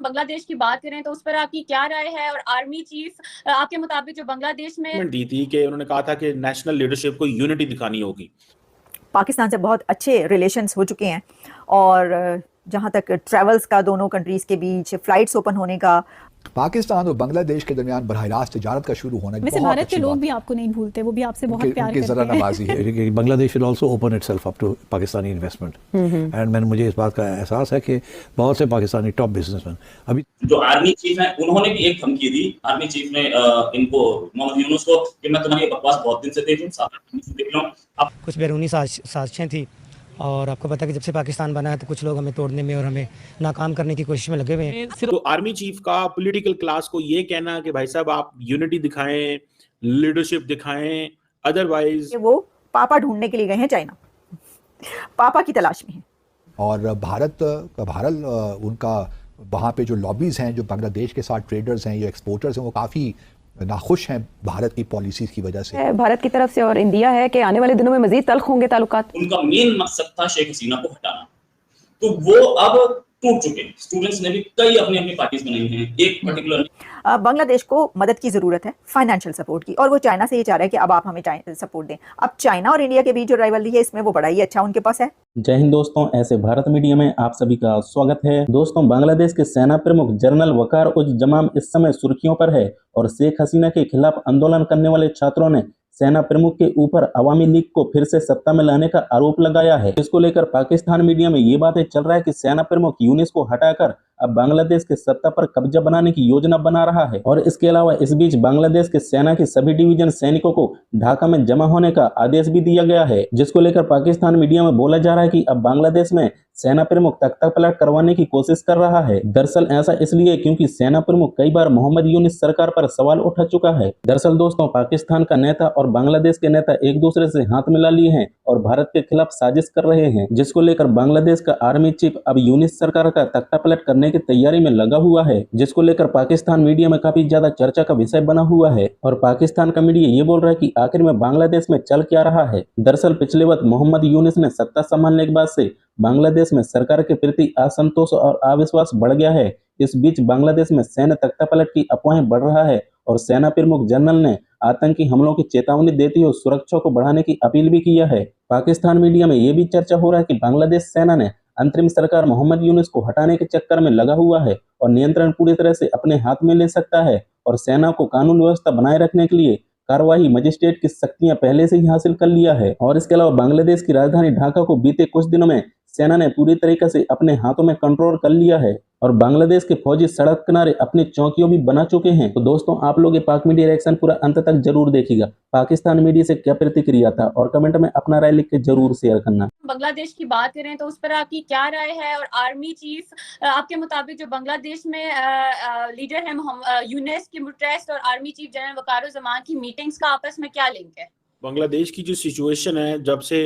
बांग्लादेश की बात करें तो उस पर आपकी क्या राय है? और आर्मी चीफ आपके मुताबिक जो बांग्लादेश में दी थी कि उन्होंने कहा था कि नेशनल लीडरशिप को यूनिटी दिखानी होगी। पाकिस्तान से बहुत अच्छे रिलेशंस हो चुके हैं और जहाँ तक ट्रैवल्स का दोनों कंट्रीज़ के बीच फ्लाइट्स ओपन होने का, पाकिस्तान और बांग्लादेश के दरमियान बराह रास्त तिजारत का शुरू होना वैसे भारत के लोग भी आपको नहीं भूलते, वो भी आपसे बहुत प्यार करते हैं। नवाजी है। Bangladesh will also open itself up to Pakistani investment and मुझे इस बात का एहसास है कि बहुत से पाकिस्तानी टॉप बिजनेसमैन अभी जो आर्मी चीफ हैं उन्होंने भी एक धमकी दी। आर्मी चीफ ने इनको मोहम्मद यूनुस को कि मैं तुम्हारी बकवास बहुत दिन से देख रहा हूं। कुछ बैरूनी साजिशें थी और आपको पता है कि जब से पाकिस्तान बना है तो कुछ लोग हमें तोड़ने में और हमें नाकाम करने की कोशिश में लगे हुए हैं। तो आर्मी चीफ का पॉलिटिकल क्लास को ये कहना कि भाई साहब आप यूनिटी दिखाएं, लीडरशिप दिखाएं, अदरवाइज वो पापा ढूंढने के लिए गए हैं चाइना, पापा की तलाश में है। और भारत का बहरहाल उनका वहाँ पे जो लॉबीज हैं, जो बांग्लादेश के साथ ट्रेडर्स हैं, जो एक्सपोर्टर्स हैं, वो काफ़ी नाखुश हैं भारत की पॉलिसीज की वजह से। भारत की तरफ से और इंडिया है कि आने वाले दिनों में मजीद तल्ख होंगे ताल्लुकात। उनका मेन मकसद था शेख हसीना को हटाना, तो वो अब टूट चुके। स्टूडेंट्स ने भी कई अपनी अपनी पार्टीज बनाई हैं। एक पर्टिकुलर बांग्लादेश को मदद की जरूरत है, फाइनेंशियल सपोर्ट की, और वो चाइना से ये चाह रहा है कि अब आप हमें सपोर्ट दें। अब चाइना और इंडिया के बीच जो राइवलरी है इसमें वो बड़ा ही अच्छा उनके पास है। जय हिंद दोस्तों, ऐसे भारत मीडिया में आप सभी का स्वागत है। दोस्तों, बांग्लादेश के सेना प्रमुख जनरल वकार उज जमाम इस समय सुर्खियों पर है और शेख हसीना के खिलाफ आंदोलन करने वाले छात्रों ने सेना प्रमुख के ऊपर अवामी लीग को फिर से सत्ता में लाने का आरोप लगाया है। इसको लेकर पाकिस्तान मीडिया में ये बातें चल रहा है कि सेना प्रमुख यूनिस को हटाकर अब बांग्लादेश के सत्ता पर कब्जा बनाने की योजना बना रहा है। और इसके अलावा इस बीच बांग्लादेश के सेना के सभी डिवीजन सैनिकों को ढाका में जमा होने का आदेश भी दिया गया है, जिसको लेकर पाकिस्तान मीडिया में बोला जा रहा है कि अब बांग्लादेश में सेना प्रमुख तख्ता पलट करवाने की कोशिश कर रहा है। दरअसल ऐसा इसलिए क्योंकि सेना प्रमुख कई बार मोहम्मद यूनिस सरकार पर सवाल उठा चुका है। दरअसल दोस्तों, पाकिस्तान का नेता और बांग्लादेश के नेता एक दूसरे से हाथ मिला लिए हैं और भारत के खिलाफ साजिश कर रहे हैं, जिसको लेकर बांग्लादेश का आर्मी चीफ अब यूनिस सरकार का तख्ता पलट करने की तैयारी में लगा हुआ है, जिसको लेकर पाकिस्तान मीडिया में काफी ज्यादा चर्चा का विषय बना हुआ है। और पाकिस्तान का मीडिया ये बोल रहा है कि आखिर में बांग्लादेश में चल क्या रहा है। दरअसल पिछले वक्त मोहम्मद यूनिस ने सत्ता संभालने के बाद से बांग्लादेश में सरकार के प्रति असंतोष और अविश्वास बढ़ गया है। इस बीच बांग्लादेश में सैन्य तख्ता पलट की अफवाहें बढ़ रहा है और सेना प्रमुख जनरल ने आतंकी हमलों की चेतावनी देते हुए सुरक्षा को बढ़ाने की अपील भी किया है। पाकिस्तान मीडिया में यह भी चर्चा हो रहा है कि बांग्लादेश सेना ने अंतरिम सरकार मोहम्मद यूनुस को हटाने के चक्कर में लगा हुआ है और नियंत्रण पूरी तरह से अपने हाथ में ले सकता है और सेना को कानून व्यवस्था बनाए रखने के लिए कार्यवाही मजिस्ट्रेट की शक्तियां पहले से ही हासिल कर लिया है। और इसके अलावा बांग्लादेश की राजधानी ढाका को बीते कुछ दिनों में सेना ने पूरी तरीके से अपने हाथों में कंट्रोल कर लिया है और बांग्लादेश के फौजी सड़क किनारे अपनी चौकियों भी बना चुके हैं। तो दोस्तों, आप लोग ये पाक मीडिया रिएक्शन पूरा अंत तक जरूर देखिएगा। पाकिस्तान मीडिया से क्या प्रतिक्रिया था और कमेंट में अपना राय लिख के जरूर शेयर करना। बांग्लादेश की बात करें तो उस पर आपकी क्या राय है? और आर्मी चीफ आपके मुताबिक जो बांग्लादेश में लीडर है यूनिस की मुट्रेस्ट और आर्मी चीफ जनरल वकारुज़्ज़मान की मीटिंग्स का आपस में क्या लिंक है? बांग्लादेश की जो सिचुएशन है, जब से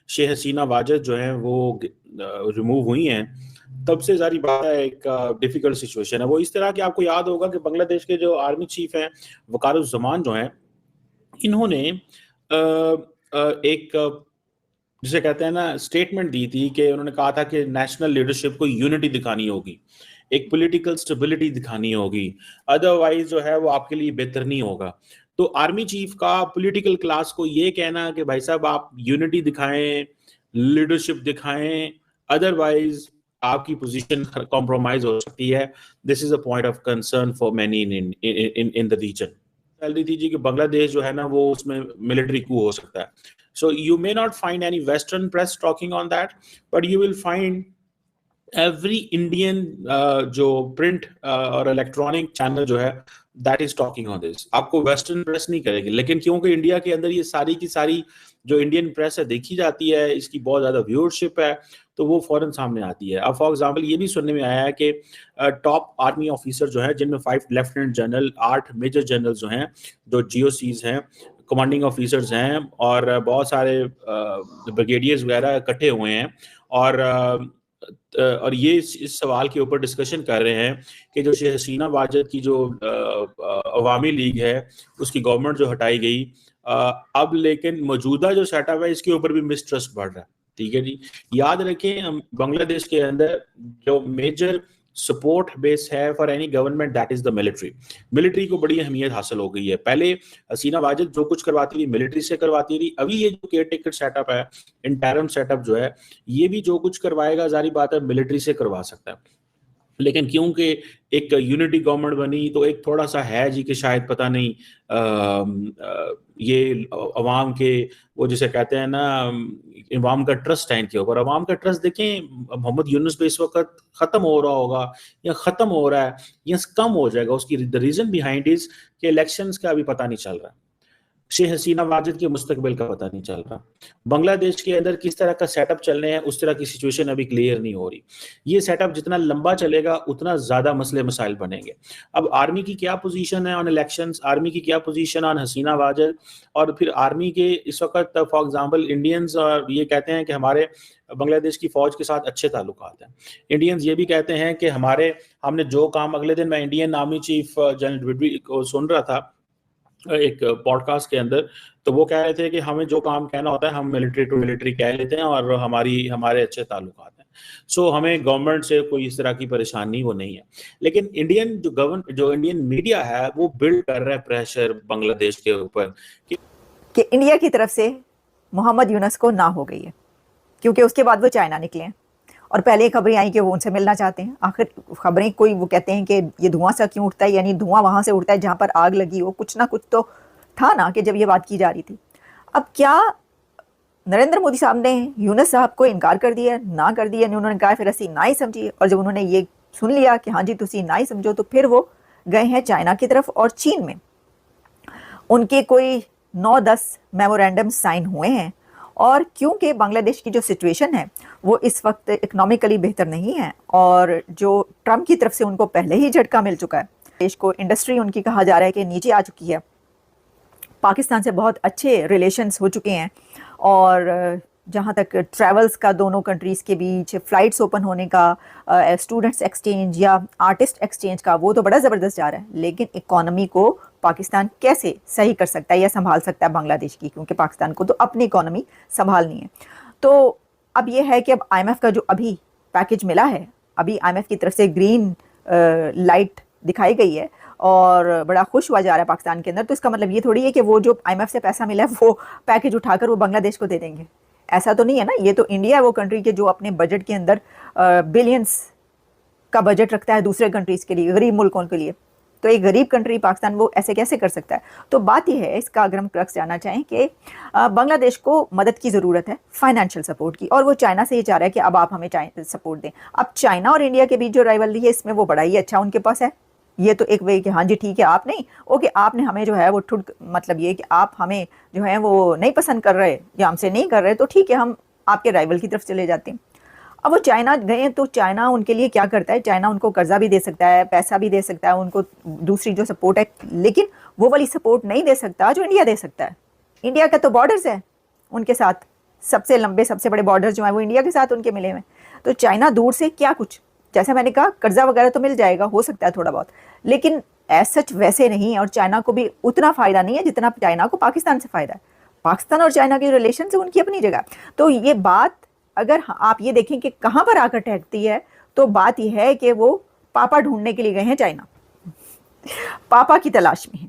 शेख हसीना वाजिद जो है वो रिमूव हुई हैं, तब से सारी बात है एक डिफिकल्ट सिचुएशन है। वो इस तरह कि आपको याद होगा कि बांग्लादेश के जो आर्मी चीफ हैं वकारुज़्ज़मान जो हैं, इन्होंने एक जिसे कहते हैं ना स्टेटमेंट दी थी कि उन्होंने कहा था कि नेशनल लीडरशिप को यूनिटी दिखानी होगी, एक पॉलिटिकल स्टेबिलिटी दिखानी होगी, अदरवाइज जो है वो आपके लिए बेहतर नहीं होगा। तो आर्मी चीफ का पॉलिटिकल क्लास को ये कहना कि भाई साहब आप यूनिटी दिखाएं, लीडरशिप दिखाएं, अदरवाइज आपकी पोजीशन कॉम्प्रोमाइज हो सकती है। This is a point of concern for many in the region. चल थी जी कि बांग्लादेश जो है ना वो उसमें मिलिट्री कू हो सकता है। So you may not find any western press talking on that, but you will find every Indian जो प्रिंट और इलेक्ट्रॉनिक चैनल जो है that is talking on this. आपको वेस्टर्न प्रेस नहीं करेगी, लेकिन क्योंकि इंडिया के अंदर ये सारी की सारी जो इंडियन प्रेस है देखी जाती है, इसकी बहुत ज्यादा व्यूअरशिप है, तो वो फौरन सामने आती है। अब फॉर एग्जांपल ये भी सुनने में आया है कि टॉप आर्मी ऑफिसर जो है, जिनमें 5 लेफ्टिनेंट जनरल, 8 मेजर जनरल जो हैं, जो GOCs हैं, कमांडिंग ऑफिसर्स हैं, और बहुत सारे ब्रिगेडियर्स वगैरह इकट्ठे हुए हैं और ये इस सवाल के ऊपर डिस्कशन कर रहे हैं कि जो शेख हसीना वाजिद की जो अवामी लीग है उसकी गवर्नमेंट जो हटाई गई, अब लेकिन मौजूदा जो सेटअप है इसके ऊपर भी मिसट्रस्ट बढ़ रहा है। ठीक है जी, याद रखें बांग्लादेश के अंदर जो मेजर सपोर्ट बेस है for any government, that is the military. Military को बड़ी अहमियत हासिल हो गई है। पहले हसीना वाजिद जो कुछ करवाती थी मिलिट्री से करवाती थी, अभी ये जो केयर टेकर सेटअप है, इंटरम सेटअप जो है, ये भी जो कुछ करवाएगा जारी बात है मिलिट्री से करवा सकता है। लेकिन क्योंकि एक यूनिटी गवर्नमेंट बनी तो एक थोड़ा सा है जी कि शायद पता नहीं ये अवाम के वो जिसे कहते हैं ना अवाम का ट्रस्ट है इनके ऊपर। अवाम का ट्रस्ट देखें मोहम्मद यूनुस पे इस वक्त खत्म हो रहा होगा या खत्म हो रहा है या कम हो जाएगा, उसकी द रीजन बिहाइंड इज कि इलेक्शंस का अभी पता नहीं चल रहा, शेख हसीना वाजिद के मुस्तकबिल का पता नहीं चल रहा, बांग्लादेश के अंदर किस तरह का सेटअप चलने हैं उस तरह की सिचुएशन अभी क्लियर नहीं हो रही। ये सेटअप जितना लंबा चलेगा उतना ज्यादा मसले मसाइल बनेंगे। अब आर्मी की क्या पोजीशन है ऑन इलेक्शंस, आर्मी की क्या पोजीशन ऑन हसीना वाजिद, और फिर आर्मी के इस वक्त फॉर एग्जांपल इंडियंस ये कहते हैं कि हमारे बांग्लादेश की फौज के साथ अच्छे ताल्लुकात हैं। इंडियंस ये भी कहते हैं कि हमने जो काम, अगले दिन मैं इंडियन आर्मी चीफ जनरल विडरी को सुन रहा था एक पॉडकास्ट के अंदर, तो वो कह रहे थे कि हमें जो काम कहना होता है हम मिलिट्री टू मिलिट्री कह लेते हैं और हमारे अच्छे ताल्लुकात हैं। सो हमें गवर्नमेंट से कोई इस तरह की परेशानी वो नहीं है। लेकिन जो इंडियन मीडिया है वो बिल्ड कर रहा है प्रेशर बांग्लादेश के ऊपर कि इंडिया की तरफ से मोहम्मद यूनुस को ना हो गई है, क्योंकि उसके बाद वो चाइना निकले हैं और पहले खबरें आई कि वो उनसे मिलना चाहते हैं। आखिर खबरें कोई वो कहते हैं कि ये धुआं सा क्यों उठता है, यानी धुआं वहाँ से उठता है जहाँ पर आग लगी हो, कुछ ना कुछ तो था ना कि जब ये बात की जा रही थी। अब क्या नरेंद्र मोदी साहब ने यूनुस साहब को इनकार कर दिया, ना कर दिया, उन्होंने कहा फिर असी ना ही समझी, और जब उन्होंने ये सुन लिया कि हाँ जी तुसी ना ही समझो, तो फिर वो गए हैं चाइना की तरफ। और चीन में उनके कोई 9-10 मेमोरेंडम साइन हुए हैं, और क्योंकि बांग्लादेश की जो सिचुएशन है वो इस वक्त इकोनॉमिकली बेहतर नहीं है, और जो ट्रम्प की तरफ से उनको पहले ही झटका मिल चुका है, देश को इंडस्ट्री उनकी कहा जा रहा है कि नीचे आ चुकी है, पाकिस्तान से बहुत अच्छे रिलेशंस हो चुके हैं, और जहाँ तक ट्रैवल्स का दोनों कंट्रीज़ के बीच फ्लाइट्स ओपन होने का, स्टूडेंट्स एक्सचेंज या आर्टिस्ट एक्सचेंज का, वो तो बड़ा ज़बरदस्त जा रहा है। लेकिन इकोनॉमी को पाकिस्तान कैसे सही कर सकता है या संभाल सकता है बांग्लादेश की, क्योंकि पाकिस्तान को तो अपनी इकोनॉमी संभालनी है। तो अब ये है कि अब IMF का जो अभी पैकेज मिला है, अभी IMF की तरफ से ग्रीन लाइट दिखाई गई है और बड़ा खुश हुआ जा रहा है पाकिस्तान के अंदर। तो इसका मतलब ये थोड़ी है कि वो जो IMF से पैसा मिला है वो पैकेज उठाकर वो बांग्लादेश को दे देंगे, ऐसा तो नहीं है ना। ये तो इंडिया है वो कंट्री के जो अपने बजट के अंदर बिलियंस का बजट रखता है दूसरे कंट्रीज़ के लिए, गरीब मुल्कों के लिए। तो एक गरीब कंट्री पाकिस्तान वो ऐसे कैसे कर सकता है। तो बात यह है, इसका अगर हम क्रक्स जानना चाहें कि बांग्लादेश को मदद की ज़रूरत है, फाइनेंशियल सपोर्ट की, और वो चाइना से ये चाह रहा है कि अब आप हमें सपोर्ट दें। अब चाइना और इंडिया के बीच जो राइवलरी है इसमें वो बड़ा ही अच्छा उनके पास है। ये तो एक वे कि हाँ जी ठीक है, आप नहीं ओके, आपने हमें जो है वो मतलब ये कि आप हमें जो है वो नहीं पसंद कर रहे या हमसे नहीं कर रहे, तो ठीक है हम आपके राइवल की तरफ चले जाते हैं। अब वो चाइना गए तो चाइना उनके लिए क्या करता है, चाइना उनको कर्जा भी दे सकता है, पैसा भी दे सकता है, उनको दूसरी जो सपोर्ट है, लेकिन वो वाली सपोर्ट नहीं दे सकता जो इंडिया दे सकता है। इंडिया का तो बॉर्डर्स है उनके साथ, सबसे लंबे सबसे बड़े बॉर्डर जो है वो इंडिया के साथ उनके मिले हुए। तो चाइना दूर से क्या कुछ, जैसे मैंने कहा कर्जा वगैरह तो मिल जाएगा, हो सकता है थोड़ा बहुत, लेकिन एज सच वैसे नहीं है। और चाइना को भी उतना फ़ायदा नहीं है जितना चाइना को पाकिस्तान से फ़ायदा है। पाकिस्तान और चाइना के रिलेशन से उनकी अपनी जगह। तो ये बात अगर आप ये देखें कि कहाँ पर आकर ठहरती है, तो बात यह है कि वो पापा ढूंढने के लिए गए हैं चाइना, पापा की तलाश में है।